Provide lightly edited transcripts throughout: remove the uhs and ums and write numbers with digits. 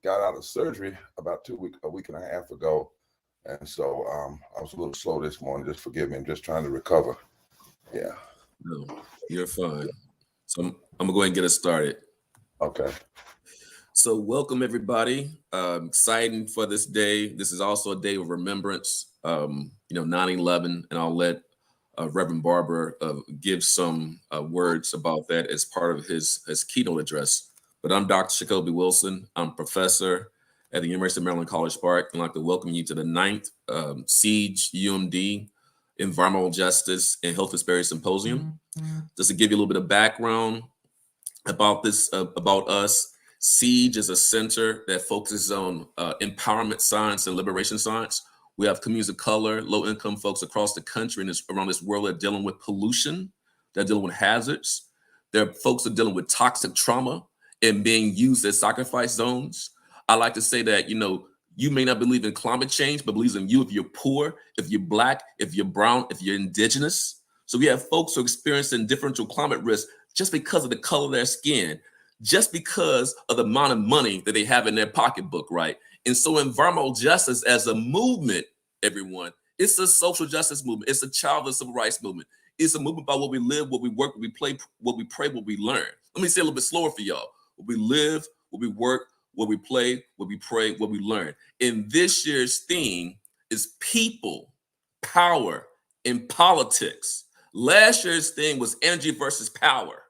got out of surgery about a week and a half ago, and so I was a little slow this morning. Just forgive me. I'm just trying to recover. Yeah. No, you're fine. So I'm gonna go ahead and get us started. Okay. So welcome everybody. Exciting for this day. This is also a day of remembrance. 9/11, and I'll let Reverend Barber give some words about that as part of his keynote address. But I'm Dr. Jacoby Wilson. I'm professor at the University of Maryland, College Park, and I'd like to welcome you to the 9th Siege UMD Environmental Justice and Health Disparities Symposium. Just to give you a little bit of background about this, about us, Siege is a center that focuses on empowerment science and liberation science. We have communities of color, low-income folks across the country and around this world that are dealing with pollution, they're dealing with hazards. There are folks that are dealing with toxic trauma and being used as sacrifice zones. I like to say that, you may not believe in climate change, but believes in you if you're poor, if you're Black, if you're brown, if you're indigenous. So we have folks who are experiencing differential climate risk just because of the color of their skin, just because of the amount of money that they have in their pocketbook, right? And so environmental justice as a movement, everyone, it's a social justice movement. It's a child of the civil rights movement. It's a movement about what we live, what we work, what we play, what we pray, what we learn. Let me say a little bit slower for y'all. What we live, what we work, what we play, what we pray, what we learn. And this year's theme is people, power, and politics. Last year's theme was energy versus power.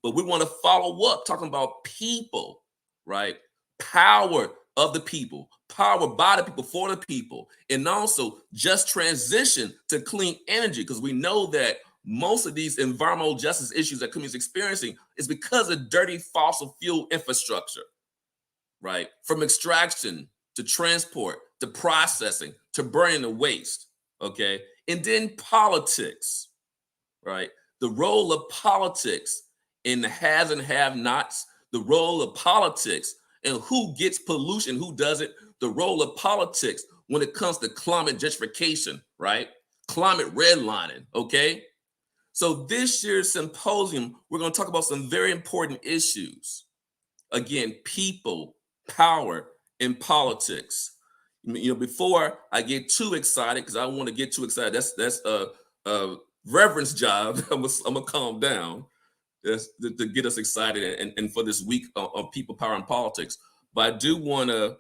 But we want to follow up talking about people, right? Power of the people, power by the people, for the people, and also just transition to clean energy, because we know that most of these environmental justice issues that communities experiencing is because of dirty fossil fuel infrastructure, right? From extraction to transport to processing to burning the waste, okay? And then politics, right? The role of politics in the haves and have-nots, the role of politics and who gets pollution, who doesn't, the role of politics when it comes to climate gentrification, right? Climate redlining, okay? So this year's symposium, we're going to talk about some very important issues. Again, people, power, and politics. Before I get too excited, because I don't want to get too excited, that's a reverence job. I'm gonna calm down. To get us excited and for this week of people, power, and politics. But I do want to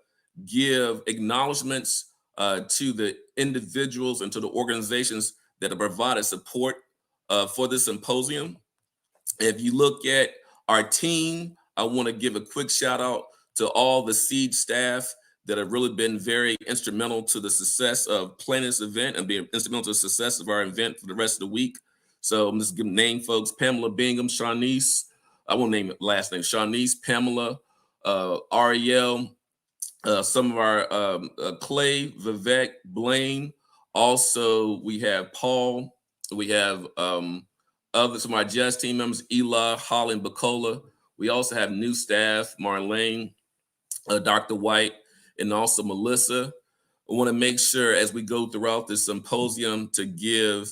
give acknowledgments to the individuals and to the organizations that have provided support for this symposium. If you look at our team, I want to give a quick shout out to all the Siege staff that have really been very instrumental to the success of planning this event and being instrumental to the success of our event for the rest of the week. So I'm just going to name folks: Pamela Bingham, Shawnice, I won't name it last name, Shawnice, Pamela, Ariel, some of our Clay, Vivek, Blaine. Also, we have Paul. We have others from our jazz team members, Ela, Holly, and Bacola. We also have new staff, Marlene, Dr. White, and also Melissa. I want to make sure as we go throughout this symposium to give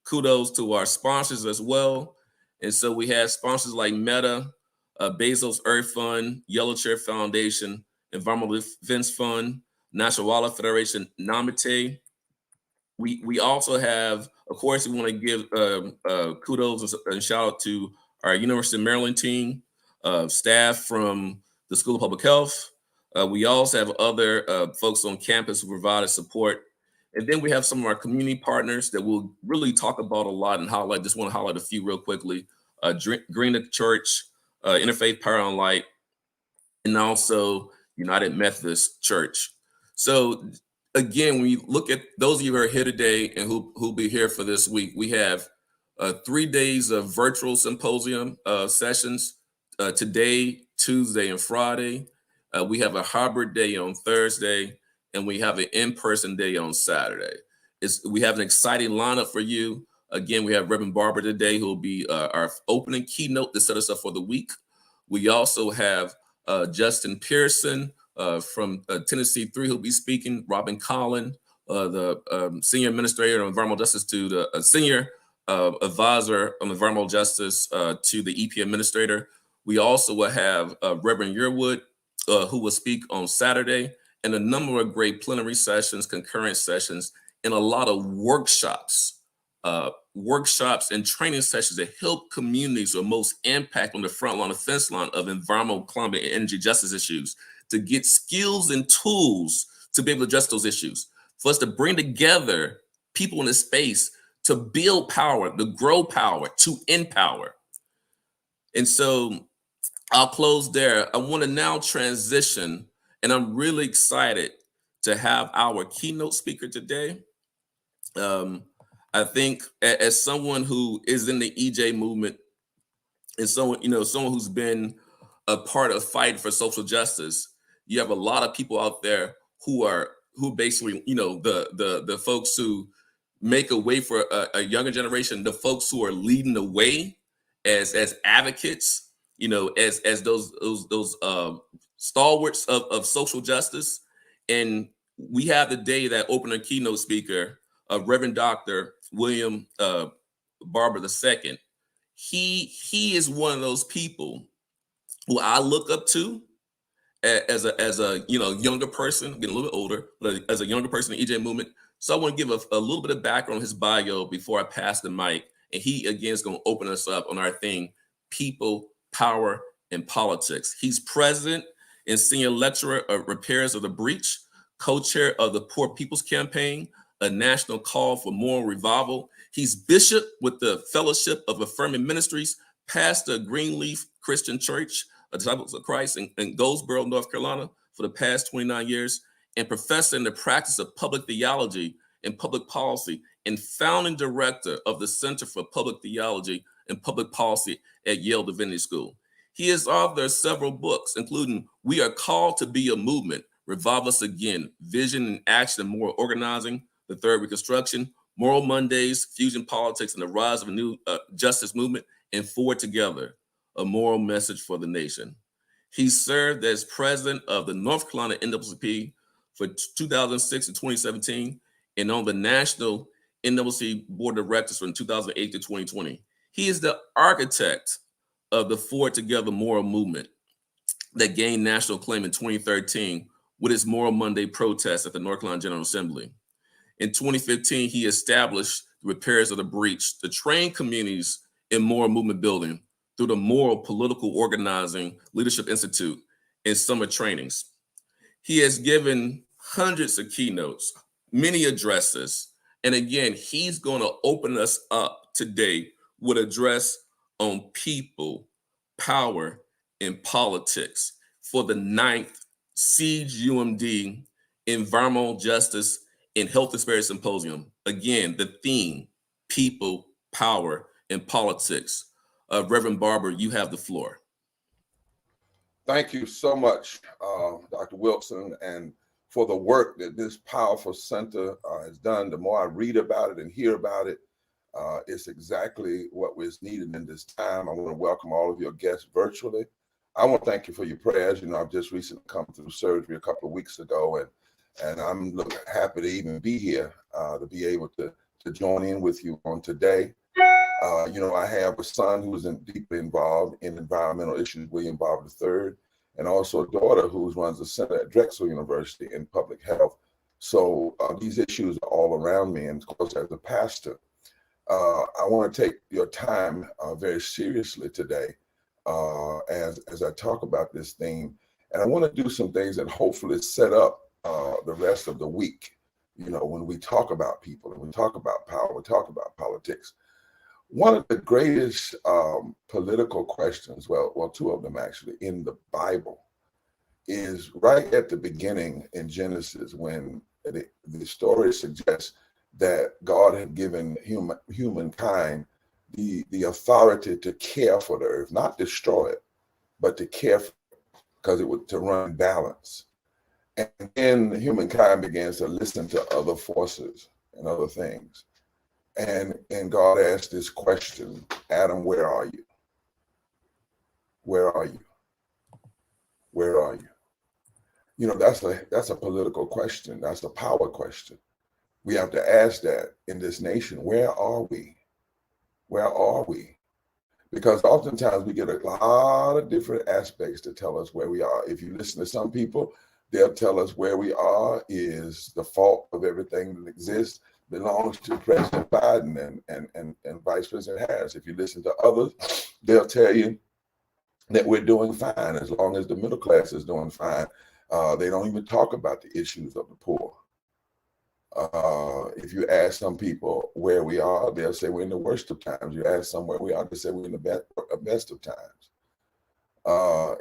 kudos to our sponsors as well. And so we have sponsors like Meta, Bezos Earth Fund, Yellow Chair Foundation, Environmental Defense Fund, National Wildlife Federation, NAMITE. We also have, of course, we want to give kudos and shout out to our University of Maryland team, staff from the School of Public Health. We also have other folks on campus who provided support. And then we have some of our community partners that we'll really talk about a lot and highlight. Just want to highlight a few real quickly. Green Church, Interfaith Power and Light, and also United Methodist Church. So again, when you look at those of you who are here today and who'll be here for this week, we have 3 days of virtual symposium sessions today, Tuesday, and Friday. We have a hybrid day on Thursday, and we have an in-person day on Saturday. We have an exciting lineup for you. Again, we have Reverend Barber today, who will be our opening keynote to set us up for the week. We also have Justin Pearson from Tennessee 3, who'll be speaking, Robin Collin, the Senior Administrator of Environmental Justice to the Senior Advisor on Environmental Justice to the EP Administrator. We also will have Reverend Yearwood, who will speak on Saturday, and a number of great plenary sessions, concurrent sessions, and a lot of workshops and training sessions that help communities with most impact on the front line, the fence line of environmental, climate, and energy justice issues to get skills and tools to be able to address those issues. For us to bring together people in this space to build power, to grow power, to empower. And so I'll close there. I want to now transition, and I'm really excited to have our keynote speaker today. I think as someone who is in the EJ movement and someone who's been a part of fighting for social justice, you have a lot of people out there who basically, the folks who make a way for a younger generation, the folks who are leading the way as advocates, as those stalwarts of social justice. And we have today that opener keynote speaker, Reverend Dr. William Barber II. He is one of those people who I look up to as a younger person, getting a little bit older, but as a younger person in the EJ movement. So I want to give a little bit of background on his bio before I pass the mic. And he again is going to open us up on our thing, people, power, and politics. He's president and senior lecturer of Repairs of the Breach, co-chair of the Poor People's Campaign, a national call for moral revival. He's bishop with the Fellowship of Affirming Ministries, pastor of Greenleaf Christian Church, a Disciples of Christ in Goldsboro, North Carolina for the past 29 years, and professor in the practice of public theology and public policy, and founding director of the Center for Public Theology and Public Policy at Yale Divinity School. He is author of several books, including We Are Called to Be a Movement, Revive Us Again, Vision and Action and Moral Organizing, The Third Reconstruction, Moral Mondays, Fusion Politics, and the Rise of a New Justice Movement, and Forward Together, A Moral Message for the Nation. He served as president of the North Carolina NAACP for 2006 to 2017, and on the National NAACP Board of Directors from 2008 to 2020. He is the architect of the Forward Together Moral Movement that gained national acclaim in 2013 with its Moral Monday protest at the North Carolina General Assembly. In 2015, he established the Repairs of the Breach to train communities in moral movement building through the Moral Political Organizing Leadership Institute and summer trainings. He has given hundreds of keynotes, many addresses, and again, he's going to open us up today with an address on people, power, and politics for the 9th Siege UMD Environmental Justice and Health Disparity Symposium. Again, the theme, people, power, and politics. Reverend Barber, you have the floor. Thank you so much, Dr. Wilson, and for the work that this powerful center has done. The more I read about it and hear about it, it's exactly what was needed in this time. I want to welcome all of your guests virtually. I want to thank you for your prayers. I've just recently come through surgery a couple of weeks ago, and I'm happy to even be here, to be able to join in with you on today. I have a son who is deeply involved in environmental issues, William Barber III, and also a daughter who runs the center at Drexel University in public health. So these issues are all around me. And of course, as a pastor, I want to take your time very seriously today as I talk about this theme. And I want to do some things that hopefully set up the rest of the week. When we talk about people and we talk about power, we talk about politics. One of the greatest political questions, well, two of them actually, in the Bible is right at the beginning in Genesis, when the story suggests that God had given humankind the authority to care for the earth, not destroy it, but to care for it, because it would to run balance. And then humankind begins to listen to other forces and other things. And God asked this question, Adam, where are you? Where are you? Where are you? That's a political question. That's a power question. We have to ask that in this nation. Where are we? Where are we? Because oftentimes we get a lot of different aspects to tell us where we are. If you listen to some people, they'll tell us where we are is the fault of everything that exists belongs to President Biden and Vice President Harris. If you listen to others, they'll tell you that we're doing fine as long as the middle class is doing fine. They don't even talk about the issues of the poor. If you ask some people where we are, they'll say we're in the worst of times. You ask some where we are, they say we're in the best of times.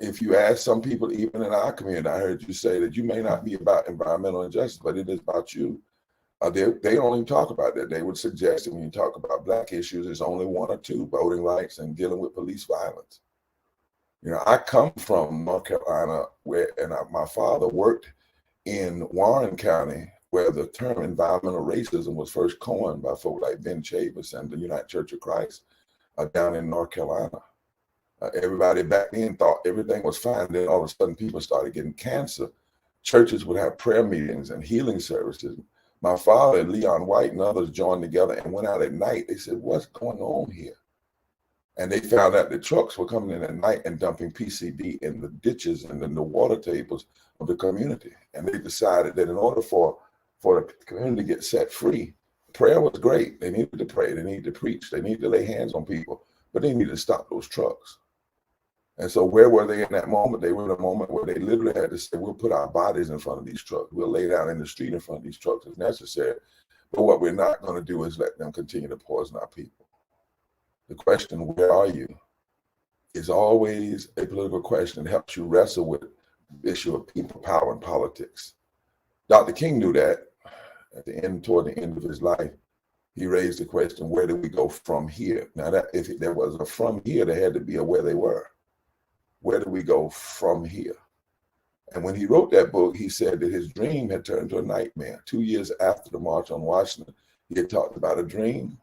If you ask some people, even in our community, I heard you say that you may not be about environmental injustice, but it is about you. They don't even talk about that. They would suggest that when you talk about Black issues, it's only one or two: voting rights and dealing with police violence. You know, I come from North Carolina, my father worked in Warren County, where the term environmental racism was first coined by folk like Ben Chavis and the United Church of Christ down in North Carolina. Everybody back then thought everything was fine. Then all of a sudden people started getting cancer. Churches would have prayer meetings and healing services. My father and Leon White and others joined together and went out at night. They said, what's going on here? And they found out the trucks were coming in at night and dumping PCB in the ditches and in the water tables of the community. And they decided that in order for the community to get set free, prayer was great. They needed to pray, they needed to preach, they needed to lay hands on people, but they needed to stop those trucks. And so where were they in that moment? They were in a moment where they literally had to say, we'll put our bodies in front of these trucks. We'll lay down in the street in front of these trucks if necessary. But what we're not going to do is let them continue to poison our people. The question, where are you, is always a political question that helps you wrestle with the issue of people, power, and politics. Dr. King knew that toward the end of his life. He raised the question, where do we go from here? Now, that if there was a from here, there had to be a where they were. Where do we go from here? And when he wrote that book, he said that his dream had turned to a nightmare. 2 years after the March on Washington, he had talked about a dream.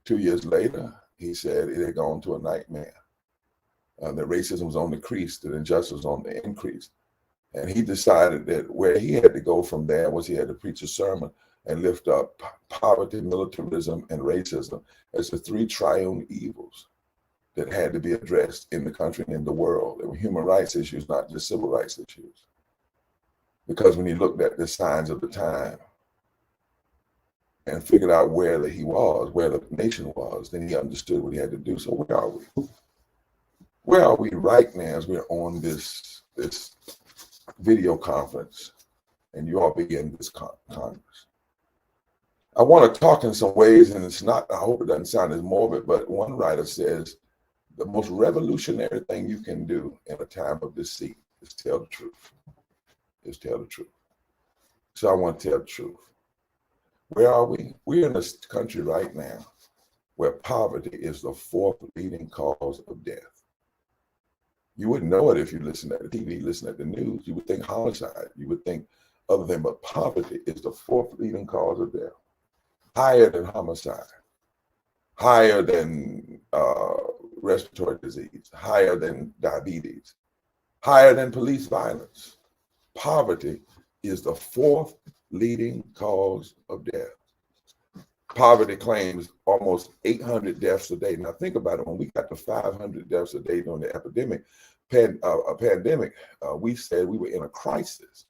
2 years later, he said it had gone to a nightmare. That racism was on the increase, that injustice was on the increase. And he decided that where he had to go from there was he had to preach a sermon and lift up poverty, militarism, and racism as the three triune evils that had to be addressed in the country and in the world. They were human rights issues, not just civil rights issues. Because when he looked at the signs of the time and figured out where he was, where the nation was, then he understood what he had to do. So where are we? Where are we right now as we're on this video conference and you all begin this Congress? I want to talk in some ways, and it's not, I hope it doesn't sound as morbid, but one writer says, the most revolutionary thing you can do in a time of deceit is tell the truth. Is tell the truth. So I want to tell the truth. Where are we? We're in a country right now where poverty is the fourth leading cause of death. You wouldn't know it if you listen to the TV, listen to the news. You would think homicide. You would think other than, but poverty is the fourth leading cause of death. Higher than homicide, higher than respiratory disease, higher than diabetes, higher than police violence. Poverty is the fourth leading cause of death. Poverty claims almost 800 deaths a day. Now think about it, when we got to 500 deaths a day during the pandemic, we said we were in a crisis.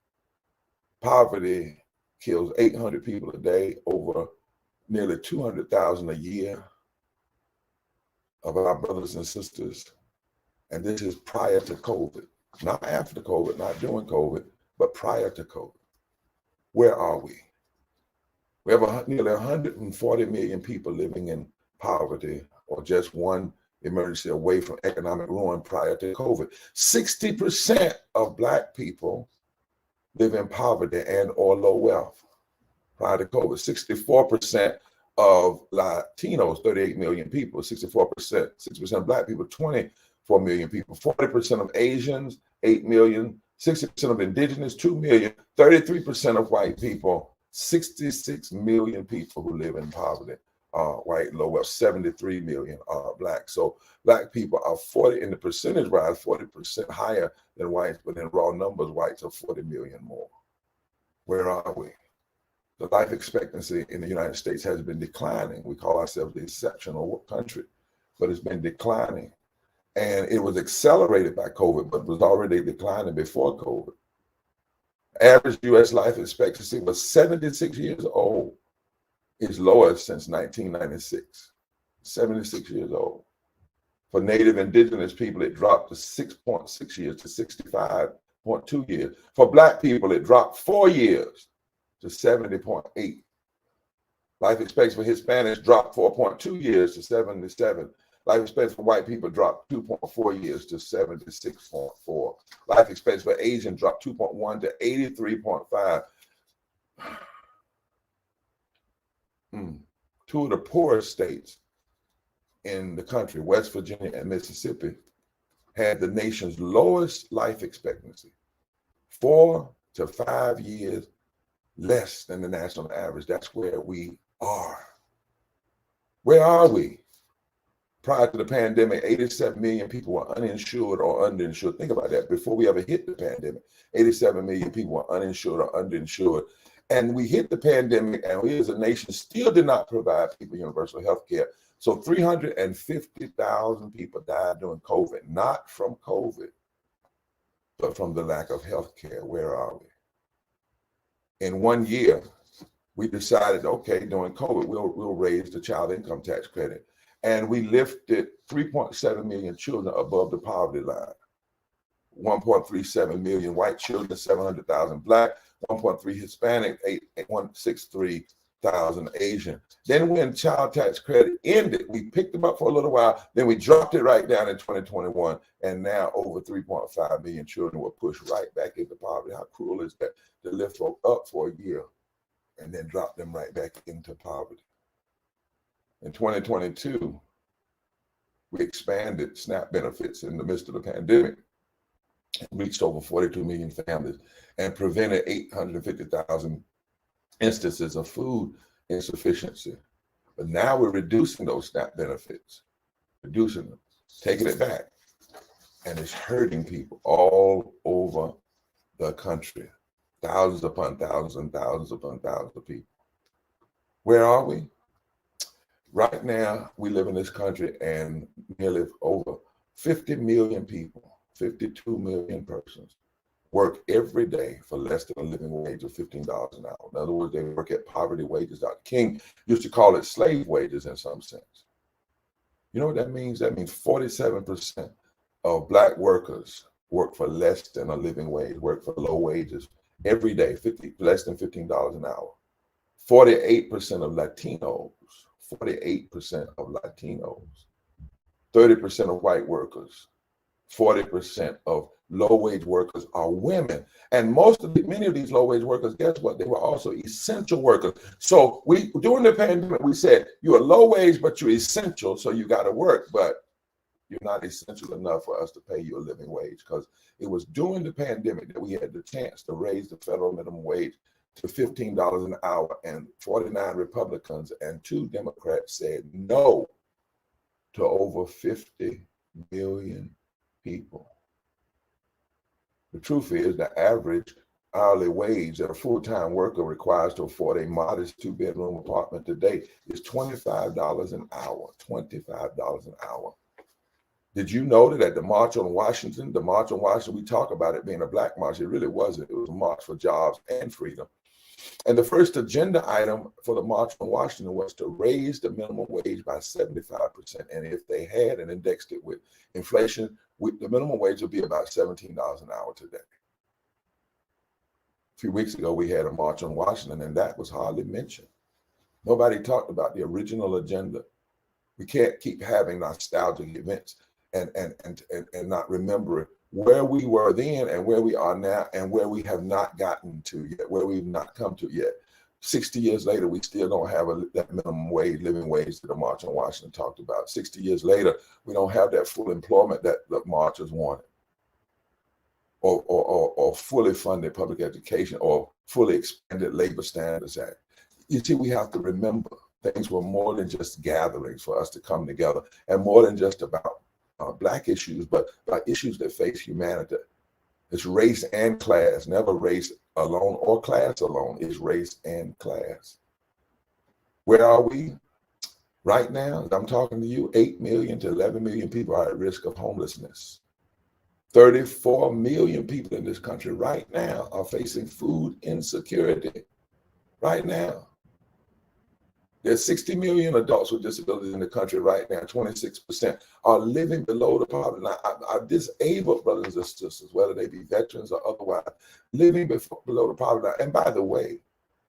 Poverty kills 800 people a day, over nearly 200,000 a year of our brothers and sisters. And this is prior to COVID, not after COVID, not during COVID, but prior to COVID. Where are we? We have nearly 140 million people living in poverty, or just one emergency away from economic ruin prior to COVID. 60% of Black people live in poverty and or low wealth prior to COVID. 64% of Latinos, 38 million people, 60% of Black people, 24 million people, 40% of Asians, 8 million, 60% of indigenous, 2 million, 33% of white people, 66 million people who live in poverty are white, low wealth, 73 million are Black. So Black people are 40, in the percentage wise, 40% higher than whites, but in raw numbers, whites are 40 million more. Where are we? The life expectancy in the United States has been declining. We call ourselves the exceptional country. but it's been declining. And it was accelerated by COVID, but was already declining before COVID. Average U.S. life expectancy was 76 years old. It's lowest since 1996. 76 years old. For Native Indigenous people, it dropped to 6.6 years to 65.2 years. For Black people, it dropped 4 years to 70.8. Life expectancy for Hispanics dropped 4.2 years to 77. Life expectancy for white people dropped 2.4 years to 76.4. Life expectancy for Asian dropped 2.1 to 83.5. Two of the poorest states in the country, West Virginia and Mississippi, had the nation's lowest life expectancy, 4 to 5 years less than the national average. That's where we are. Where are we? Prior to the pandemic, 87 million people were uninsured or underinsured. Think about that. Before we ever hit the pandemic, 87 million people were uninsured or underinsured. And we hit the pandemic, and we as a nation still did not provide people universal health care. So 350,000 people died during COVID, not from COVID, but from the lack of health care. Where are we? In 1 year, we decided, okay, during COVID, we'll raise the child income tax credit. And we lifted 3.7 million children above the poverty line. 1.37 million white children, 700,000 Black, 1.3 Hispanic, 163,000 Asian. Then when child tax credit ended, we picked them up for a little while, then we dropped it right down in 2021, and now over 3.5 million children were pushed right back into poverty. How cruel is that, to lift folk up for a year and then drop them right back into poverty? In 2022, we expanded SNAP benefits in the midst of the pandemic, reached over 42 million families, and prevented 850,000 instances of food insufficiency. But now we're reducing those SNAP benefits, reducing them, taking it back, and it's hurting people all over the country. Thousands upon thousands and thousands upon thousands of people. Where are we? Right now, we live in this country and nearly over 50 million people, 52 million persons, work every day for less than a living wage of $15 an hour. In other words, they work at poverty wages. Dr. King used to call it slave wages in some sense. You know what that means? That means 47% of Black workers work for less than a living wage, work for low wages every day, less than $15 an hour. 48% of Latinos, 48% of Latinos, 30% of white workers, 40% of low-wage workers are women. And many of these low-wage workers, guess what? They were also essential workers. So during the pandemic, we said, you're low-wage, but you're essential, so you got to work, but you're not essential enough for us to pay you a living wage, because it was during the pandemic that we had the chance to raise the federal minimum wage to $15 an hour, and 49 Republicans and 2 Democrats said no to over 50 million people. The truth is, the average hourly wage that a full-time worker requires to afford a modest 2-bedroom apartment today is $25 an hour, $25 an hour. Did you know that at the March on Washington, we talk about it being a Black march, it really wasn't. It was a march for jobs and freedom. And the first agenda item for the March on Washington was to raise the minimum wage by 75%. And if they had and indexed it with inflation, the minimum wage would be about $17 an hour today. A few weeks ago, we had a March on Washington, and that was hardly mentioned. Nobody talked about the original agenda. We can't keep having nostalgic events and not remember where we were then and where we are now and where we have not gotten to yet, where we've not come to yet. 60 years later, we still don't have that minimum wage, living wage that the March on Washington talked about. 60 years later, we don't have that full employment that the marchers wanted, or fully funded public education, or fully expanded Labor Standards Act. You see, we have to remember things were more than just gatherings for us to come together, and more than just about Black issues, but about issues that face humanity. It's race and class, never race alone or class alone. It's race and class. Where are we? Right now, as I'm talking to you, 8 million to 11 million people are at risk of homelessness. 34 million people in this country right now are facing food insecurity. Right now. There's 60 million adults with disabilities in the country right now. 26% are living below the poverty line. Our disabled brothers and sisters, whether they be veterans or otherwise, living below the poverty line. And by the way,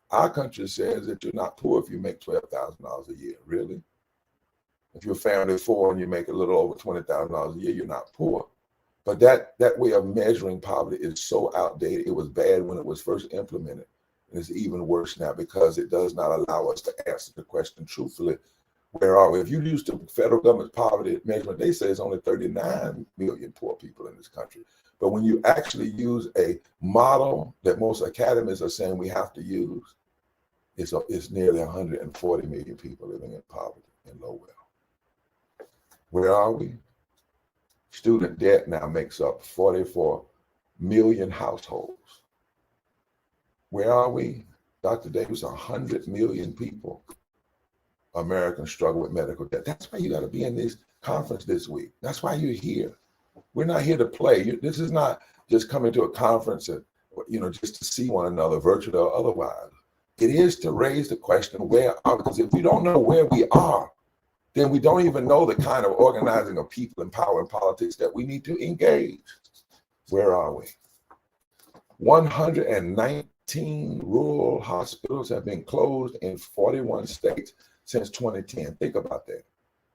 our country says that you're not poor if you make $12,000 a year. Really? If you're a family of four and you make a little over $20,000 a year, you're not poor. But that way of measuring poverty is so outdated. It was bad when it was first implemented. And it's even worse now because it does not allow us to answer the question truthfully. Where are we? If you use the federal government's poverty measurement, they say it's only 39 million poor people in this country. But when you actually use a model that most academies are saying we have to use, it's nearly 140 million people living in poverty and low wealth. Where are we? Student debt now makes up 44 million households. Where are we? Dr. Davis, 100 million people, Americans struggle with medical debt. That's why you got to be in this conference this week. That's why you're here. We're not here to play. This is not just coming to a conference and, just to see one another, virtually or otherwise. It is to raise the question, where are we? Because if we don't know where we are, then we don't even know the kind of organizing of people and power and politics that we need to engage. Where are we? 119 rural hospitals have been closed in 41 states since 2010. Think about that.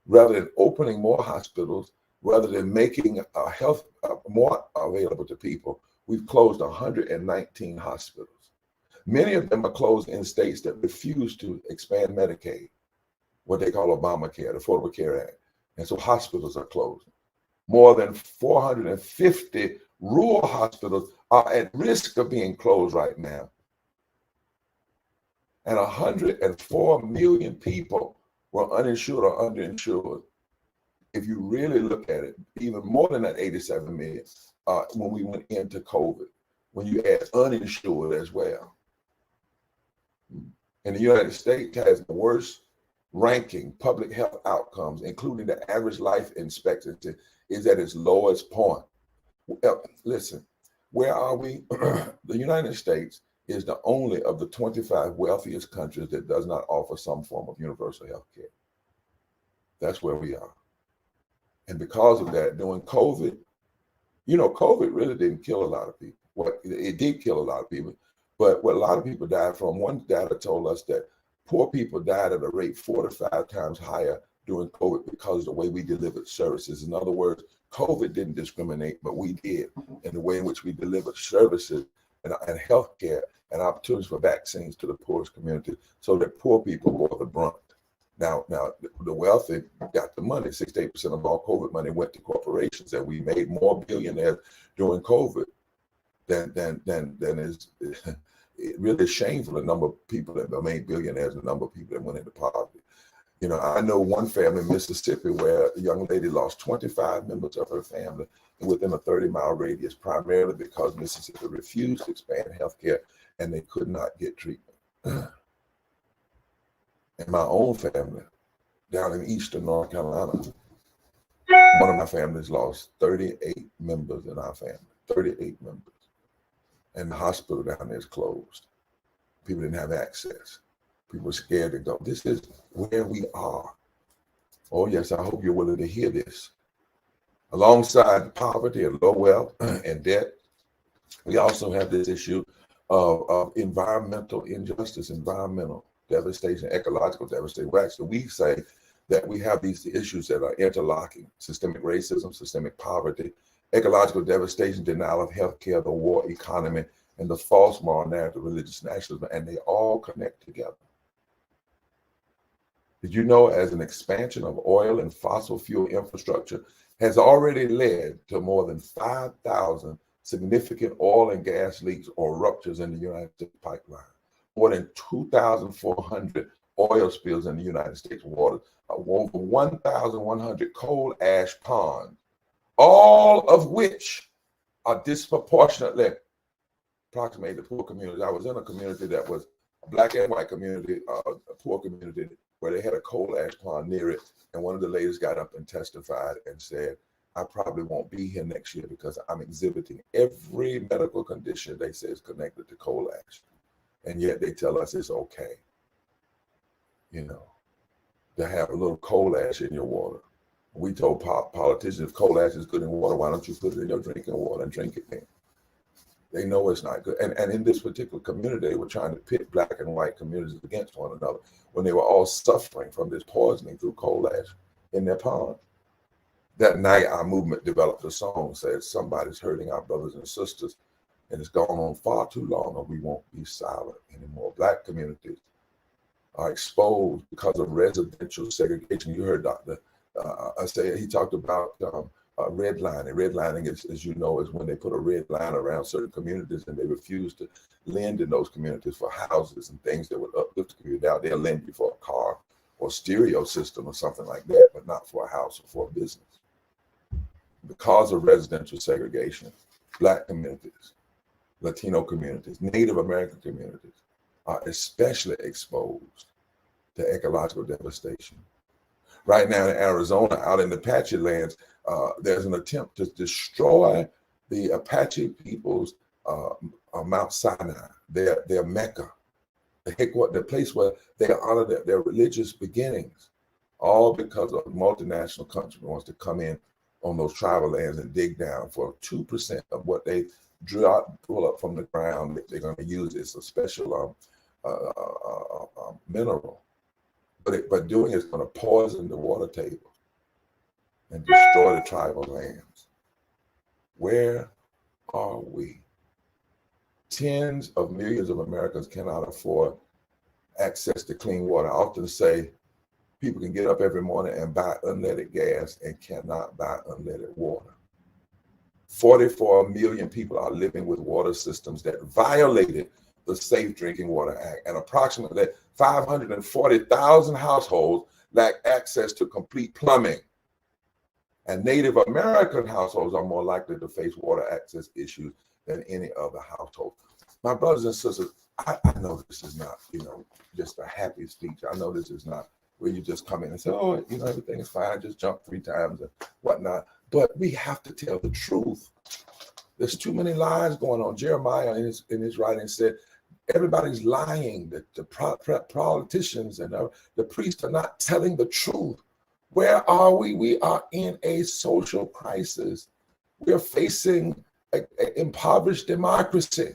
Rather than opening more hospitals, rather than making health more available to people, we've closed 119 hospitals. Many of them are closed in states that refuse to expand Medicaid, what they call Obamacare, the Affordable Care Act. And so hospitals are closing. More than 450 rural hospitals are at risk of being closed right now. And 104 million people were uninsured or underinsured. If you really look at it, even more than that 87 million when we went into COVID, when you add uninsured as well. And the United States has the worst ranking public health outcomes, including the average life expectancy, is at its lowest point. Listen, where are we? The United States is the only of the 25 wealthiest countries that does not offer some form of universal health care. That's where we are. And because of that, during COVID, COVID really didn't kill a lot of people. It did kill a lot of people, but what a lot of people died from, one data told us that poor people died at a rate 4 to 5 times higher during COVID because of the way we delivered services. In other words, COVID didn't discriminate, but we did in the way in which we delivered services and healthcare and opportunities for vaccines to the poorest community, so that poor people bore the brunt. Now, the wealthy got the money. 68% of all COVID money went to corporations, and we made more billionaires during COVID than is. It really is shameful, the number of people that made billionaires, the number of people that went into poverty. I know one family in Mississippi where a young lady lost 25 members of her family within a 30-mile radius, primarily because Mississippi refused to expand health care and they could not get treatment. In my own family, down in eastern North Carolina, one of my families lost 38 members in our family, 38 members. And the hospital down there is closed. People didn't have access. People were scared to go. This is where we are. Oh, yes, I hope you're willing to hear this. Alongside poverty and low wealth and debt, we also have this issue of environmental injustice, environmental devastation, ecological devastation. We say that we have these issues that are interlocking: systemic racism, systemic poverty, ecological devastation, denial of health care, the war economy, and the false moral narrative, religious nationalism, and they all connect together. Did you know, as an expansion of oil and fossil fuel infrastructure has already led to more than 5,000 significant oil and gas leaks or ruptures in the United States pipeline, more than 2,400 oil spills in the United States waters, over 1,100 coal ash ponds, all of which are disproportionately approximated to poor communities. I was in a community that was a Black and white community, a poor community, where they had a coal ash pond near it. And one of the ladies got up and testified and said, I probably won't be here next year because I'm exhibiting every medical condition they say is connected to coal ash. And yet they tell us it's okay, you know, to have a little coal ash in your water. We told politicians, if coal ash is good in water, why don't you put it in your drinking water and drink it then? They know it's not good. And in this particular community, they were trying to pit black and white communities against one another when they were all suffering from this poisoning through coal ash in their pond. That night, our movement developed a song, said, somebody's hurting our brothers and sisters, and it's gone on far too long, or we won't be silent anymore. Black communities are exposed because of residential segregation. You heard Dr. Say, he talked about redlining. Redlining, as you know, is when they put a red line around certain communities and they refuse to lend in those communities for houses and things that would uplift the community. Now they'll lend you for a car or stereo system or something like that, but not for a house or for a business. Because of residential segregation, Black communities, Latino communities, Native American communities are especially exposed to ecological devastation. Right now in Arizona, out in the Apache lands, there's an attempt to destroy the Apache people's Mount Sinai, their Mecca, the place where they honor their religious beginnings, all because a multinational country wants to come in on those tribal lands and dig down for 2% of what they pull up from the ground that they're going to use as a special mineral. But doing it's going to poison the water table and destroy the tribal lands. Where are we? Tens of millions of Americans cannot afford access to clean water. I often say people can get up every morning and buy unleaded gas and cannot buy unleaded water. 44 million people are living with water systems that violated the Safe Drinking Water Act, and approximately 540,000 households lack access to complete plumbing. And Native American households are more likely to face water access issues than any other household. My brothers and sisters, I know this is not, just a happy speech. I know this is not where you just come in and say, oh, everything is fine. I just jumped 3 times and whatnot. But we have to tell the truth. There's too many lies going on. Jeremiah in his writing said, everybody's lying. The politicians and the priests are not telling the truth. Where are we? We are in a social crisis. We are facing an impoverished democracy.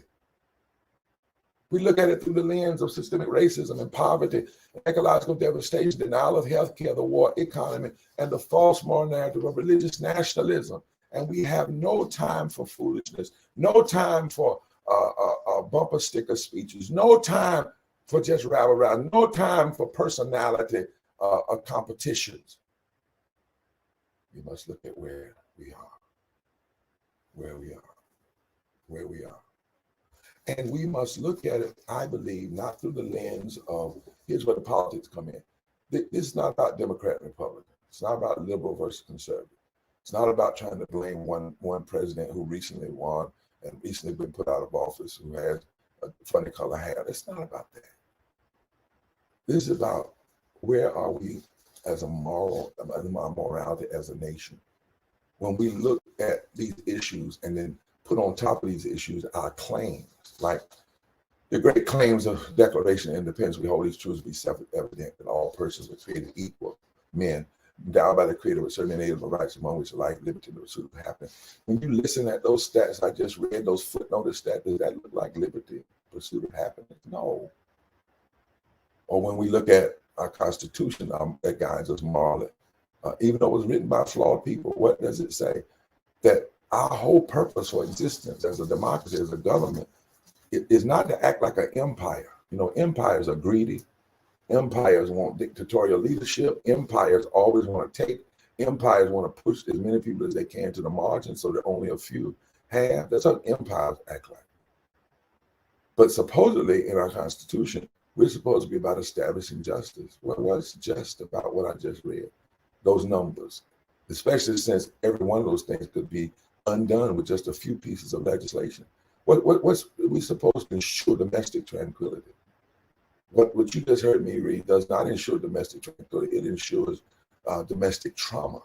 We look at it through the lens of systemic racism and poverty, ecological devastation, denial of healthcare, the war economy, and the false moral narrative of religious nationalism. And we have no time for foolishness, no time for bumper sticker speeches, no time for just rabble around, no time for personality competitions. We must look at where we are. And we must look at it, I believe, not through the lens of, here's where the politics come in. This is not about Democrat and Republican. It's not about liberal versus conservative. It's not about trying to blame one president who recently won and recently been put out of office who has a funny color hair. It's not about that. This is about where are we as a morality as a nation. When we look at these issues and then put on top of these issues our claims, like the great claims of Declaration of Independence, we hold these truths to be self-evident that all persons are created equal, men, endowed by the Creator with certain inalienable rights, among which are life, liberty, and the pursuit of happiness. When you listen at those stats I just read, those footnoted stats, does that look like liberty, pursuit of happiness? No. Or when we look at our Constitution that guides us morally, even though it was written by flawed people, what does it say? That our whole purpose for existence as a democracy, as a government, is not to act like an empire. Empires are greedy. Empires want dictatorial leadership. Empires always want to take. Empires want to push as many people as they can to the margin so that only a few have. That's what empires act like. But supposedly in our Constitution, we're supposed to be about establishing justice. Well, what's just about what I just read? Those numbers, especially since every one of those things could be undone with just a few pieces of legislation. What's we supposed to ensure domestic tranquility? What you just heard me read does not ensure domestic tranquility. It ensures domestic trauma.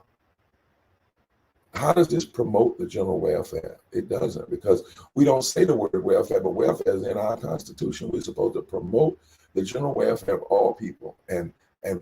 How does this promote the general welfare? It doesn't, because we don't say the word welfare, but welfare is in our Constitution. We're supposed to promote the general welfare of all people and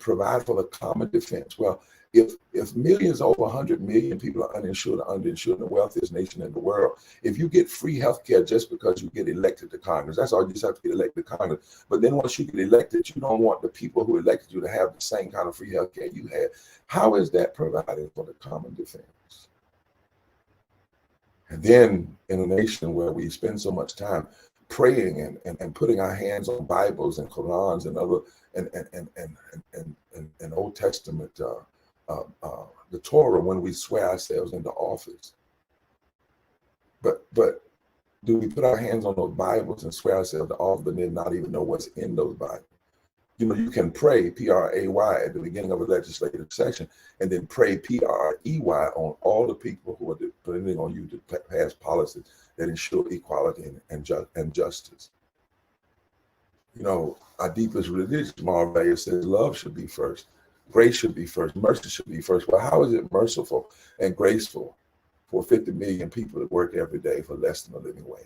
provide for the common defense. Well, if millions, over 100 million people are uninsured or underinsured in the wealthiest nation in the world, if you get free health care just because you get elected to Congress, that's all. You just have to get elected to Congress. But then once you get elected, you don't want the people who elected you to have the same kind of free health care you had. How is that providing for the common defense? And then in a nation where we spend so much time praying and putting our hands on Bibles and Qurans and other and Old Testament, the Torah, when we swear ourselves into office. But do we put our hands on those Bibles and swear ourselves to office, but then not even know what's in those Bibles? You know, you can pray P-R-A-Y at the beginning of a legislative session, and then pray P-R-E-Y on all the people who are depending on you to pass policies that ensure equality and justice. You know, our deepest religious moral value says love should be first, grace should be first, mercy should be first. Well, how is it merciful and graceful for 50 million people that work every day for less than a living wage?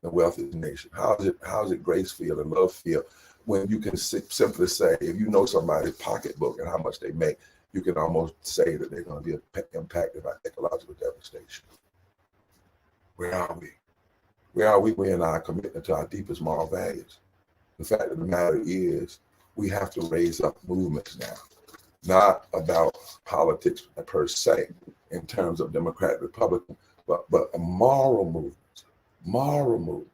The wealthiest nation. How is it grace feel and love feel when you can simply say, if you know somebody's pocketbook and how much they make, you can almost say that they're going to be impacted by ecological devastation? Where are we? Where are we in our commitment to our deepest moral values? The fact of the matter is, we have to raise up movements now, not about politics per se, in terms of Democrat, Republican, but a moral movement. Moral movements.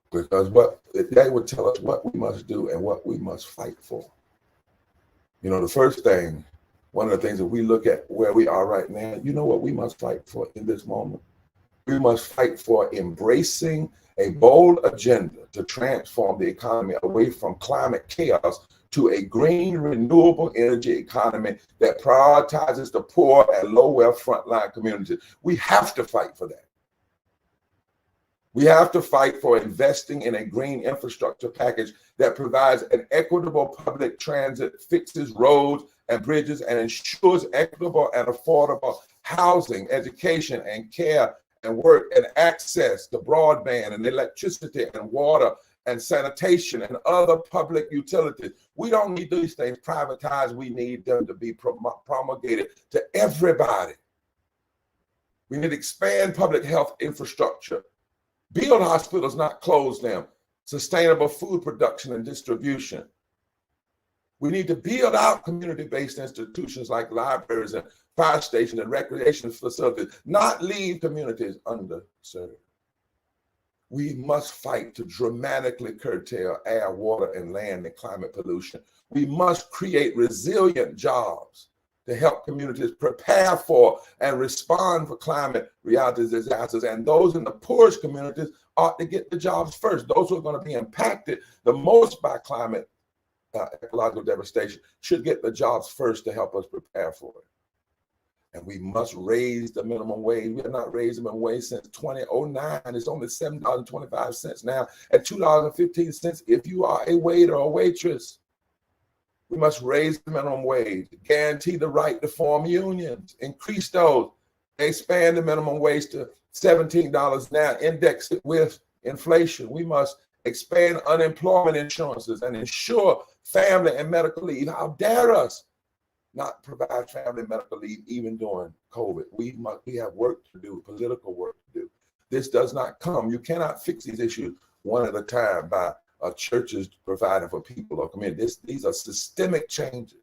Because what they would tell us what we must do and what we must fight for. You know, the first thing, one of the things that we look at where we are right now, you know what we must fight for in this moment? We must fight for embracing a bold agenda to transform the economy away from climate chaos to a green, renewable energy economy that prioritizes the poor and low-wealth frontline communities. We have to fight for that. We have to fight for investing in a green infrastructure package that provides an equitable public transit, fixes roads and bridges, and ensures equitable and affordable housing, education, and care and work and access to broadband and electricity and water and sanitation and other public utilities. We don't need these things privatized. We need them to be promulgated to everybody. We need to expand public health infrastructure. Build hospitals, not close them. Sustainable food production and distribution. We need to build out community-based institutions like libraries and fire stations and recreation facilities, not leave communities underserved. We must fight to dramatically curtail air, water, and land and climate pollution. We must create resilient jobs to help communities prepare for and respond for climate realities, disasters. And those in the poorest communities ought to get the jobs first. Those who are going to be impacted the most by climate ecological devastation should get the jobs first to help us prepare for it. And we must raise the minimum wage. We have not raised the minimum wage since 2009. It's only $7.25 now, at $2.15 if you are a waiter or waitress. We must raise the minimum wage, guarantee the right to form unions, increase those, expand the minimum wage to $17 now, index it with inflation. We must expand unemployment insurances and ensure family and medical leave. How dare us not provide family and medical leave even during COVID? We have work to do, political work to do. This does not come. You cannot fix these issues one at a time by churches providing for people or communities. These are systemic changes.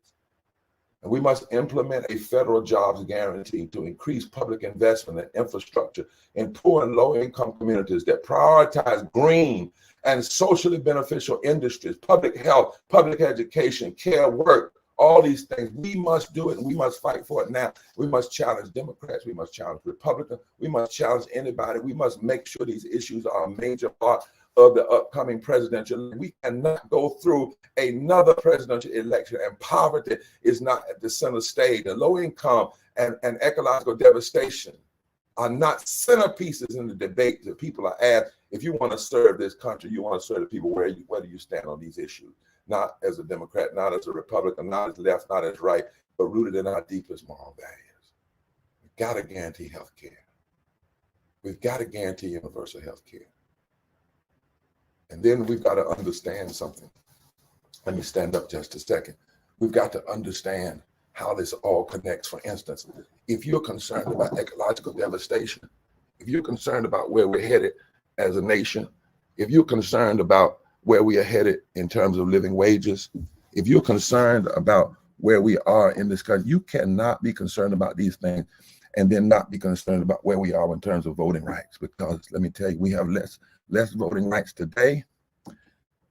And we must implement a federal jobs guarantee to increase public investment in infrastructure in poor and low-income communities that prioritize green and socially beneficial industries, public health, public education, care, work, all these things. We must do it, and we must fight for it now. We must challenge Democrats. We must challenge Republicans. We must challenge anybody. We must make sure these issues are a major part of the upcoming presidential. We cannot go through another presidential election and poverty is not at the center stage. The low income and ecological devastation are not centerpieces in the debate that people are asked. If you want to serve this country, you want to serve the people, where do you stand on these issues? Not as a Democrat, not as a Republican, not as left, not as right, but rooted in our deepest moral values. We've got to guarantee health care. We've got to guarantee universal health care. And then we've got to understand something. Let me stand up just a second. We've got to understand how this all connects. For instance, if you're concerned about ecological devastation, if you're concerned about where we're headed as a nation, if you're concerned about where we are headed in terms of living wages, if you're concerned about where we are in this country, you cannot be concerned about these things and then not be concerned about where we are in terms of voting rights. Because let me tell you, we have less voting rights today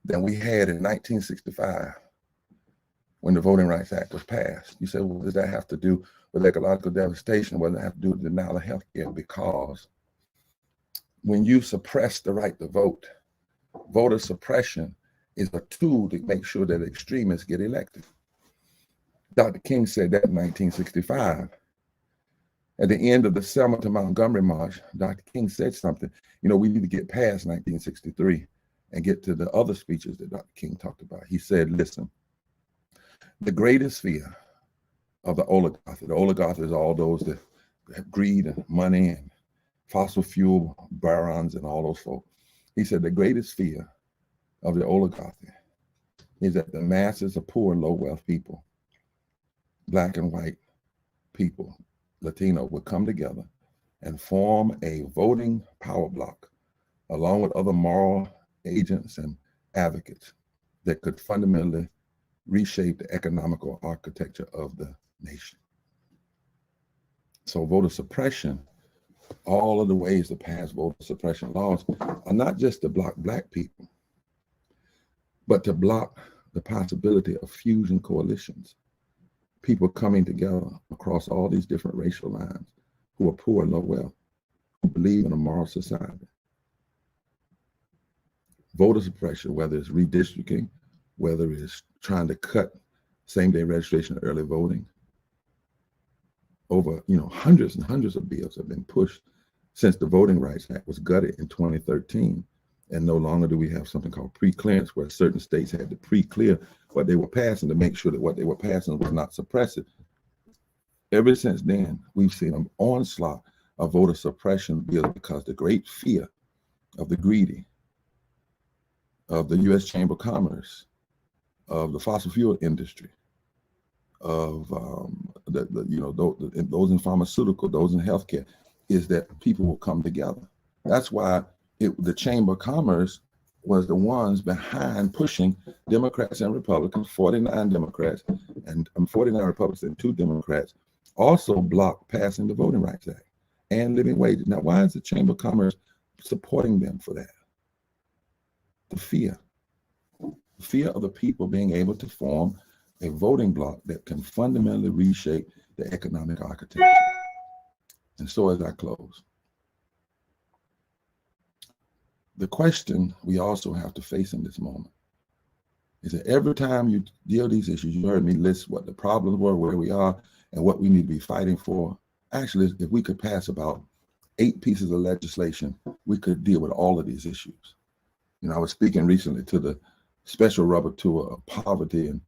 than we had in 1965 when the Voting Rights Act was passed. You say, well, what does that have to do with ecological devastation? What does that have to do with denial of health care? Because when you suppress the right to vote, voter suppression is a tool to make sure that extremists get elected. Dr. King said that in 1965. At the end of the Selma to Montgomery March, Dr. King said something. You know, we need to get past 1963 and get to the other speeches that Dr. King talked about. He said, listen, the greatest fear of the oligarchy is all those that have greed and money and fossil fuel barons and all those folks. He said the greatest fear of the oligarchy is that the masses of poor, low wealth people, black and white people, Latino, would come together and form a voting power block along with other moral agents and advocates that could fundamentally reshape the economical architecture of the nation. So voter suppression, all of the ways to pass voter suppression laws are not just to block black people, but to block the possibility of fusion coalitions, people coming together across all these different racial lines who are poor and low wealth, who believe in a moral society. Voter suppression, whether it's redistricting, whether it's trying to cut same-day registration and early voting, over hundreds and hundreds of bills have been pushed since the Voting Rights Act was gutted in 2013. And no longer do we have something called pre-clearance, where certain states had to pre-clear what they were passing to make sure that what they were passing was not suppressive. Ever since then, we've seen an onslaught of voter suppression bills because the great fear of the greedy, of the U.S. Chamber of Commerce, of the fossil fuel industry, of those in pharmaceutical, those in healthcare, is that people will come together. That's why the Chamber of Commerce was the ones behind pushing Democrats and Republicans, 49 Democrats and 49 Republicans and 2 Democrats, also blocked passing the Voting Rights Act and living wages. Now, why is the Chamber of Commerce supporting them for that? The fear of the people being able to form a voting bloc that can fundamentally reshape the economic architecture. And so as I close, the question we also have to face in this moment is that every time you deal with these issues, you heard me list what the problems were, where we are, and what we need to be fighting for. Actually, if we could pass about 8 pieces of legislation, we could deal with all of these issues. I was speaking recently to the Special Rapporteur of Poverty and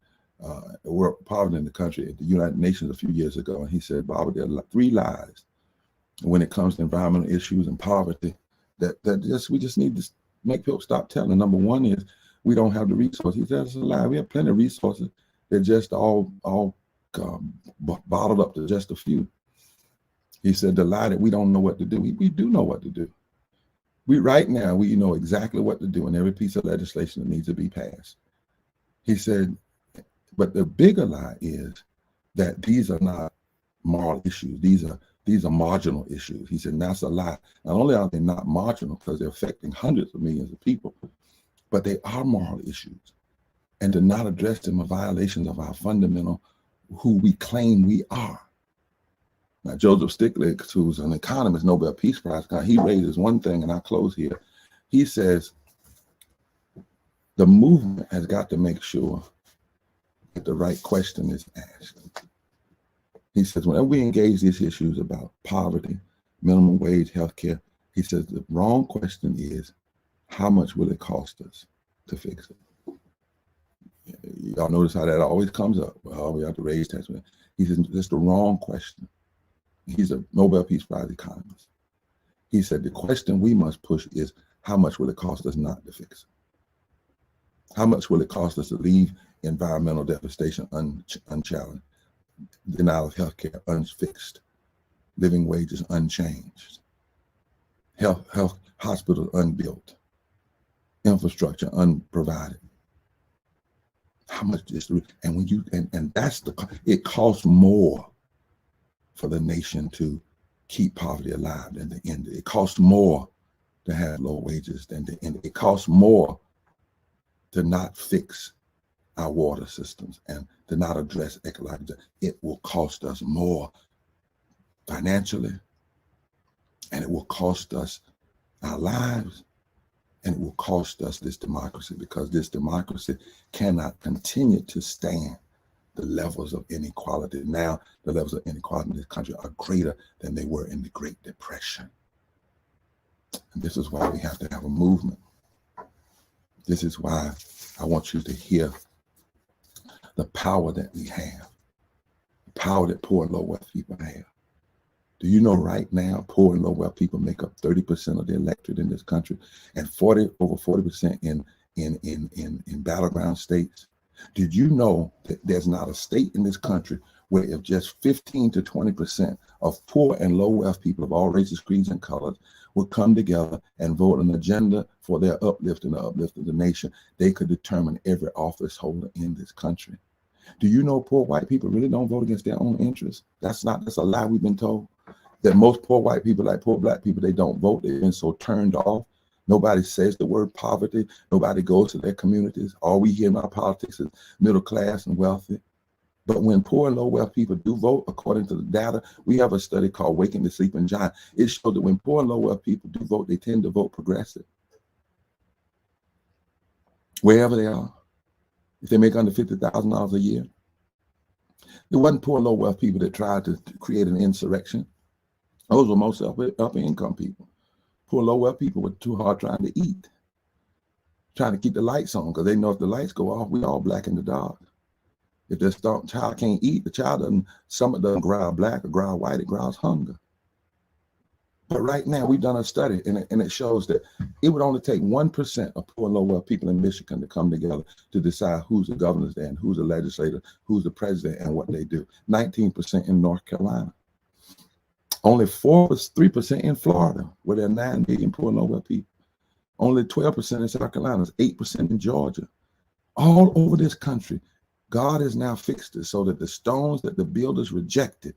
poverty in the country at the United Nations a few years ago, and he said, Barbara, there are 3 lies when it comes to environmental issues and poverty that we just need to make people stop telling. Number 1 is we don't have the resources. He said, that's a lie. We have plenty of resources. They're just all bottled up to just a few. He said the lie that we don't know what to do. We do know what to do. Right now, we know exactly what to do in every piece of legislation that needs to be passed. He said, but the bigger lie is that these are not moral issues. These are marginal issues. He said, that's a lie. Not only are they not marginal because they're affecting hundreds of millions of people, but they are moral issues. And to not address them are violations of our fundamental who we claim we are. Now, Joseph Stiglitz, who's an economist, Nobel Peace Prize, he raises one thing, and I'll close here. He says, the movement has got to make sure that the right question is asked. He says, whenever we engage these issues about poverty, minimum wage, health care. He says the wrong question is, how much will it cost us to fix it? Y'all notice how that always comes up. Well, we have to raise taxes. He says that's the wrong question. He's a Nobel Peace Prize economist. He said the question we must push is, how much will it cost us not to fix it? How much will it cost us to leave environmental devastation unchallenged, denial of health care unfixed, living wages unchanged, health hospitals unbuilt, infrastructure unprovided? How much is the, and when you and that's it costs more for the nation to keep poverty alive than to end it. It costs more to have low wages than to end it. It costs more to not fix our water systems and to not address ecological. It will cost us more financially, and it will cost us our lives, and it will cost us this democracy, because this democracy cannot continue to stand the levels of inequality. Now, the levels of inequality in this country are greater than they were in the Great Depression. And this is why we have to have a movement. This is why I want you to hear the power that we have, the power that poor and low wealth people have. Do you know right now, poor and low wealth people make up 30% of the electorate in this country, and over 40% in battleground states? Did you know that there's not a state in this country where if just 15 to 20% of poor and low wealth people of all races, creeds, and colors would come together and vote an agenda for their uplift and the uplift of the nation, they could determine every office holder in this country? Do you know poor white people really don't vote against their own interests? That's a lie we've been told. That most poor white people, like poor black people, they don't vote. They've been so turned off. Nobody says the word poverty. Nobody goes to their communities. All we hear in our politics is middle class and wealthy. But when poor and low wealth people do vote, according to the data, we have a study called Waking the Sleeping Giant. It shows that when poor and low wealth people do vote, they tend to vote progressive. Wherever they are. If they make under $50,000 a year. It wasn't poor and low wealth people that tried to create an insurrection. Those were most upper income people. Poor low wealth people were too hard trying to eat, trying to keep the lights on, because they know if the lights go off, we all black in the dark. If the child can't eat, the child doesn't growl black or growl white, it growls hunger. But right now, we've done a study, and it shows that it would only take 1% of poor and low wealth people in Michigan to come together to decide who's the governor there and who's the legislator, who's the president, and what they do. 19% in North Carolina. Only 3% in Florida, where there are 9 million poor and low wealth people. Only 12% in South Carolina, 8% in Georgia. All over this country, God has now fixed it so that the stones that the builders rejected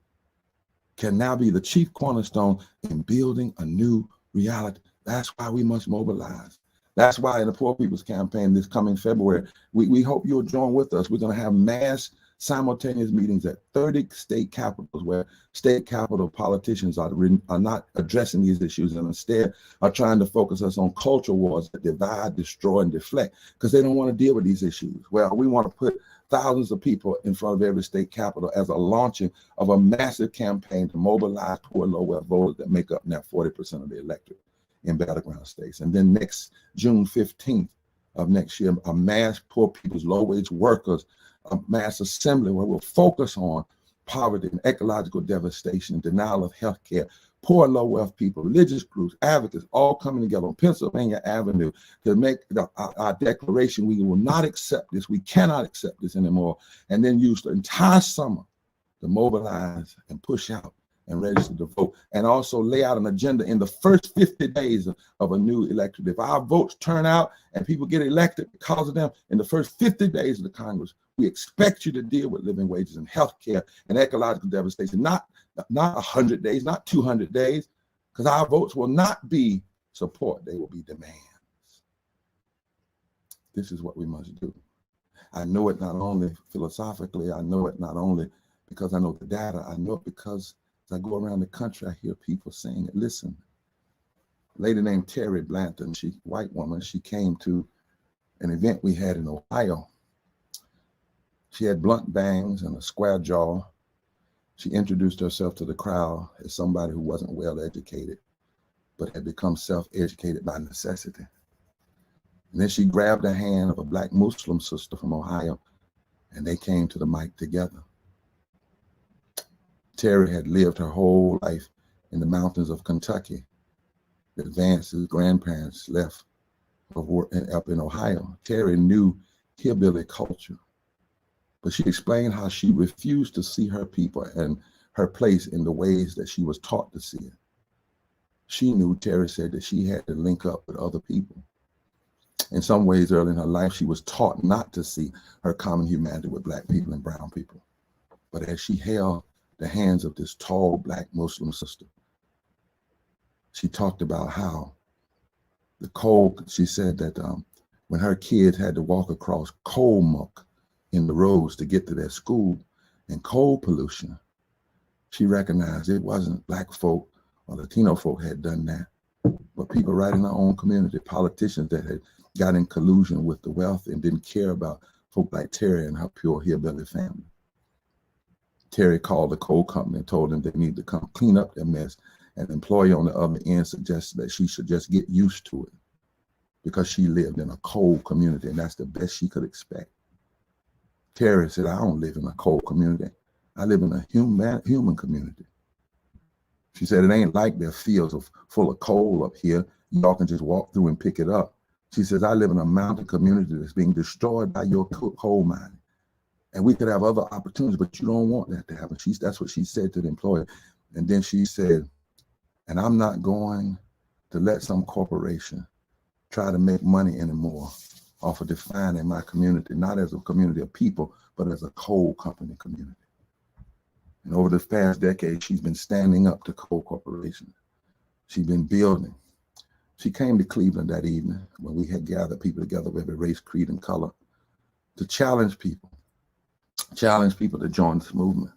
can now be the chief cornerstone in building a new reality. That's why we must mobilize. That's why in the Poor People's Campaign this coming February, we hope you'll join with us. We're going to have mass simultaneous meetings at 30 state capitals, where state capital politicians are not addressing these issues and instead are trying to focus us on culture wars that divide, destroy, and deflect, because they don't want to deal with these issues. Well, we want to put thousands of people in front of every state capital as a launching of a massive campaign to mobilize poor and low wealth voters that make up now 40% of the electorate in battleground states. And then next June 15th of next year, a mass poor people's low wage workers, a mass assembly where we'll focus on poverty and ecological devastation and denial of health care. Poor and low wealth people, religious groups, advocates, all coming together on Pennsylvania Avenue to make our declaration. We will not accept this. We cannot accept this anymore. And then use the entire summer to mobilize and push out and register to vote, and also lay out an agenda in the first 50 days of a new electorate. If our votes turn out and people get elected because of them in the first 50 days of the Congress, we expect you to deal with living wages and health care and ecological devastation, not 100 days, not 200 days, because our votes will not be support, they will be demands. This is what we must do. I know it not only philosophically, I know it not only because I know the data, I know it because as I go around the country, I hear people saying it. Listen, a lady named Terry Blanton, white woman, she came to an event we had in Ohio. She had blunt bangs and a square jaw. She introduced herself to the crowd as somebody who wasn't well educated, but had become self-educated by necessity. And then she grabbed the hand of a Black Muslim sister from Ohio, and they came to the mic together. Terry had lived her whole life in the mountains of Kentucky. Vance's grandparents left up in Ohio. Terry knew hillbilly culture, but she explained how she refused to see her people and her place in the ways that she was taught to see it. She knew, Terry said, that she had to link up with other people. In some ways, early in her life, she was taught not to see her common humanity with Black people and brown people. But as she held the hands of this tall Black Muslim sister, she talked about how the coal, she said that when her kids had to walk across coal muck in the roads to get to their school and coal pollution, she recognized it wasn't Black folk or Latino folk had done that, but people right in her own community, politicians that had got in collusion with the wealth and didn't care about folk like Terry and her pure hillbilly family. Terry called the coal company and told them they need to come clean up their mess. An employee on the other end suggested that she should just get used to it because she lived in a coal community and that's the best she could expect. Terry said, I don't live in a coal community. I live in a human community. She said, it ain't like there are fields full of coal up here. Y'all can just walk through and pick it up. She says, I live in a mountain community that's being destroyed by your coal mining. And we could have other opportunities, but you don't want that to happen. That's what she said to the employer. And then she said, and I'm not going to let some corporation try to make money anymore off of defining my community, not as a community of people, but as a coal company community. And over the past decade, she's been standing up to coal corporations. She's been building. She came to Cleveland that evening when we had gathered people together of every race, creed, and color to challenge people to join this movement.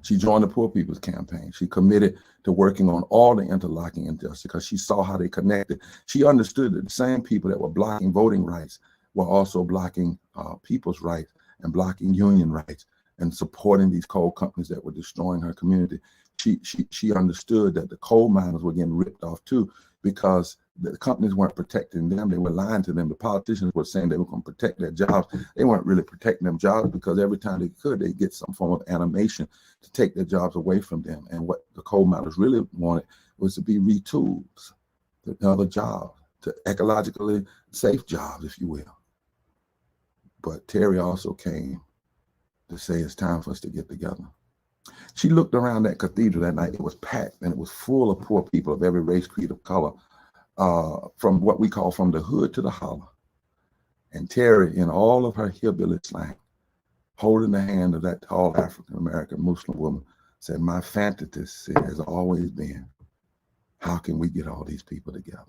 She joined the Poor People's Campaign. She committed to working on all the interlocking injustice because she saw how they connected. She understood that the same people that were blocking voting rights were also blocking people's rights and blocking union rights and supporting these coal companies that were destroying her community. She understood that the coal miners were getting ripped off too because the companies weren't protecting them. They were lying to them. The politicians were saying they were going to protect their jobs. They weren't really protecting them jobs because every time they could, they'd get some form of animation to take their jobs away from them. And what the coal miners really wanted was to be retooled to another job, to ecologically safe jobs, if you will. But Terry also came to say it's time for us to get together. She looked around that cathedral that night. It was packed and it was full of poor people of every race, creed, of color, from what we call from the hood to the holler. And Terry, in all of her hillbilly slang, holding the hand of that tall African-American Muslim woman, said, my fantasy has always been, how can we get all these people together?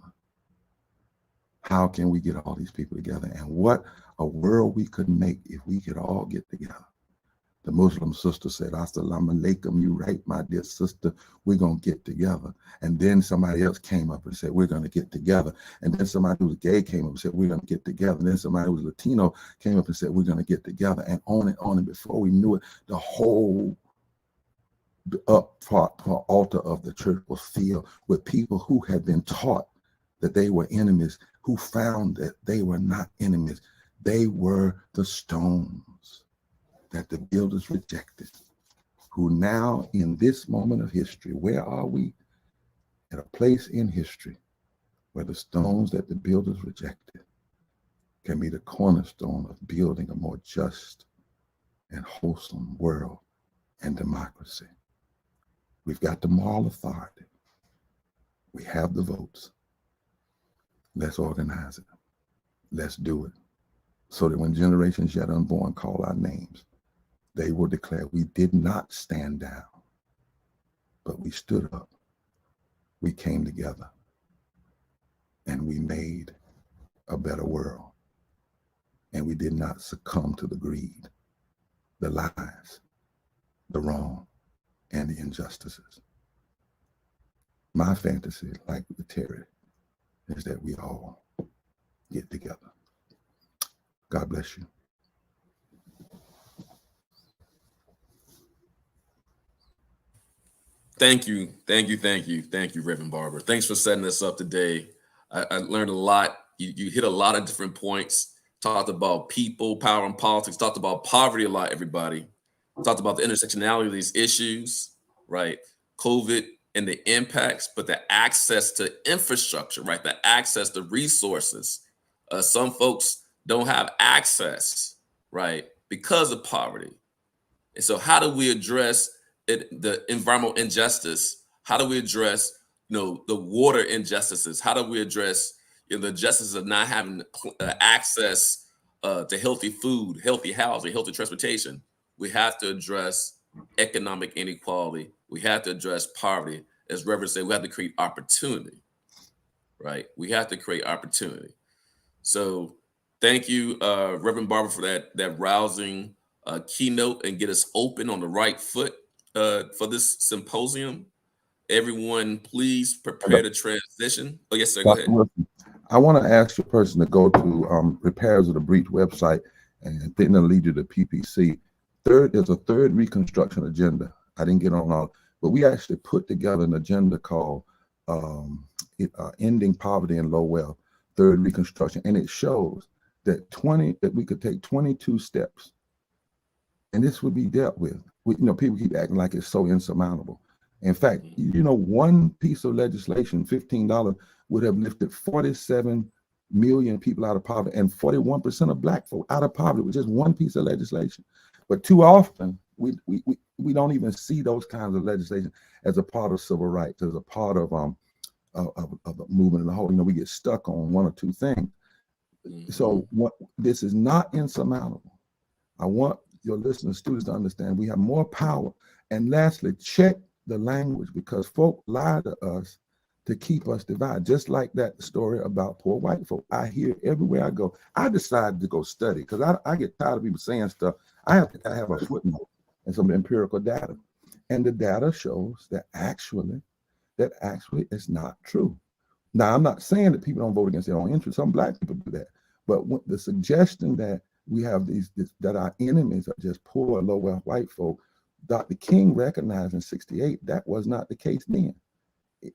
How can we get all these people together? And what a world we could make if we could all get together. The Muslim sister said, Assalamu alaikum, you right, my dear sister, we're going to get together. And then somebody else came up and said, we're going to get together. And then somebody who was gay came up and said, we're going to get together. And then somebody who was Latino came up and said, we're going to get together. And on and on. And before we knew it, the whole altar of the church was filled with people who had been taught that they were enemies, who found that they were not enemies. They were the stones that the builders rejected, who now in this moment of history, where are we? At a place in history where the stones that the builders rejected can be the cornerstone of building a more just and wholesome world and democracy. We've got the moral authority. We have the votes. Let's organize it. Let's do it. So that when generations yet unborn call our names, they will declare we did not stand down, but we stood up. We came together and we made a better world. And we did not succumb to the greed, the lies, the wrong, and the injustices. My fantasy, like with Terry, is that we all get together. God bless you. Thank you, Reverend Barber. Thanks for setting this up today. I learned a lot. You hit a lot of different points. Talked about people, power, and politics. Talked about poverty a lot. Everybody talked about the intersectionality of these issues, right? COVID and the impacts, but the access to infrastructure, right? The access to resources. Some folks don't have access, right, because of poverty. And so, how do we address the environmental injustice? How do we address, the water injustices? How do we address, the justice of not having access to healthy food, healthy housing, healthy transportation? We have to address economic inequality. We have to address poverty. As Reverend said, we have to create opportunity, right? We have to create opportunity. So thank you, Reverend Barber, for that rousing keynote and get us open on the right foot for this symposium. Everyone, please prepare to transition. Oh, yes, sir. Go ahead. Wilson, I want to ask your person to go to Repairs of the Breach website and then they'll lead you to PPC. There's a third reconstruction agenda. I didn't get on all, but we actually put together an agenda called Ending Poverty and Low Wealth, Third Reconstruction. And it shows that we could take 22 steps and this would be dealt with. People keep acting like it's so insurmountable. In fact, one piece of legislation, $15, would have lifted 47 million people out of poverty and 41% of Black folk out of poverty with just one piece of legislation. But too often, we don't even see those kinds of legislation as a part of civil rights, as a part of a movement in the whole. We get stuck on one or two things. So this is not insurmountable. I want your listeners, students to understand we have more power. And lastly, check the language, because folk lie to us to keep us divided. Just like that story about poor white folk. I hear everywhere I go. I decided to go study because I get tired of people saying stuff. I have a footnote and some empirical data. And the data shows that actually it's not true. Now, I'm not saying that people don't vote against their own interests. Some Black people do that. But the suggestion that we have that our enemies are just poor, low-wealth white folk, Dr. King recognized in '68 that was not the case then.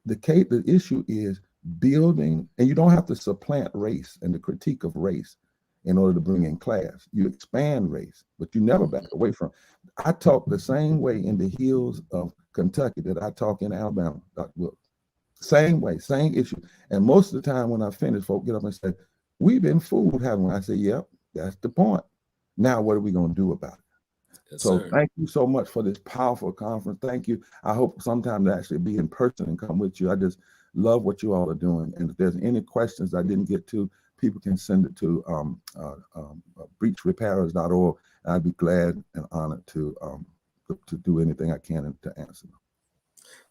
The issue is building, and you don't have to supplant race and the critique of race in order to bring in class. You expand race, but you never back away from. I talk the same way in the hills of Kentucky that I talk in Alabama, Dr. Wilson. Same way, same issue. And most of the time when I finish, folks get up and say, "We've been fooled, haven't we?" I say, "Yep, that's the point. Now what are we going to do about it?" Yes, so sir. Thank you so much for this powerful conference. Thank you. I hope sometime to actually be in person and come with you. I just love what you all are doing. And if there's any questions I didn't get to, people can send it to breachrepairers.org. And I'd be glad and honored to do anything I can to answer them.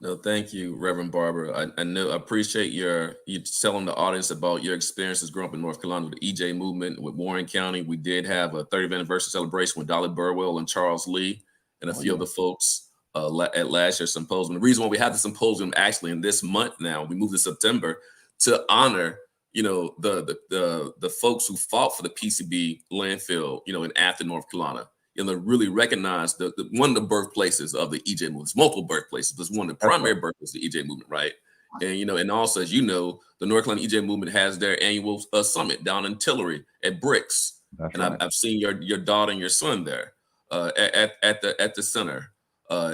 No, thank you, Reverend Barber. I appreciate you telling the audience about your experiences growing up in North Carolina with the EJ movement, with Warren County. We did have a 30th anniversary celebration with Dolly Burwell and Charles Lee and a few other folks at last year's symposium. The reason why we have the symposium actually in this month now, we moved to September, to honor the folks who fought for the PCB landfill, in Athens, North Carolina. Really recognize one of the birthplaces of the EJ movement. It's multiple birthplaces, but it's one of the primary birthplaces of the EJ movement, right? And and also, as you know, the North Carolina EJ movement has their annual summit down in Tillery at Bricks. That's and right. I've seen your daughter and your son there at the center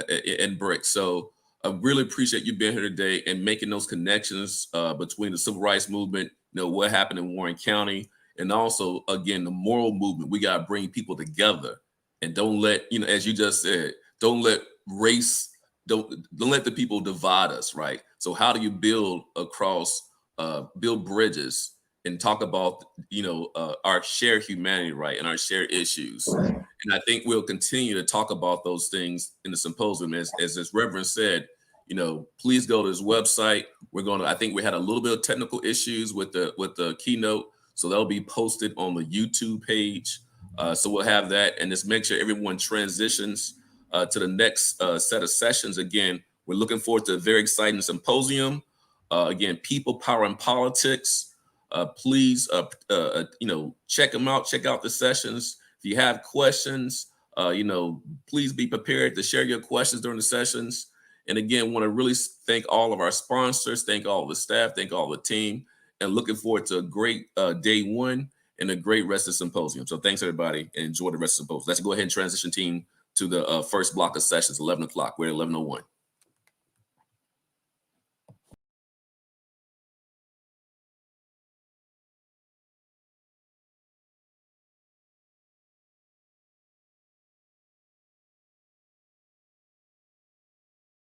in Bricks. So I really appreciate you being here today and making those connections between the civil rights movement, what happened in Warren County, and also, again, the moral movement. We got to bring people together. And don't let, as you just said, don't let race, don't let the people divide us, right? So how do you build bridges and talk about, our shared humanity, right? And our shared issues. And I think we'll continue to talk about those things in the symposium. As this Reverend said, please go to his website. I think we had a little bit of technical issues with the keynote. So that'll be posted on the YouTube page. So we'll have that, and just make sure everyone transitions to the next set of sessions. Again, we're looking forward to a very exciting symposium. Again, people, power, and politics. Please, check them out. Check out the sessions. If you have questions, please be prepared to share your questions during the sessions. And again, want to really thank all of our sponsors, thank all the staff, thank all the team, and looking forward to a great day one and a great rest of the symposium. So thanks, everybody, and enjoy the rest of the symposium. Let's go ahead and transition team to the first block of sessions, 11 o'clock. We're at 11:01.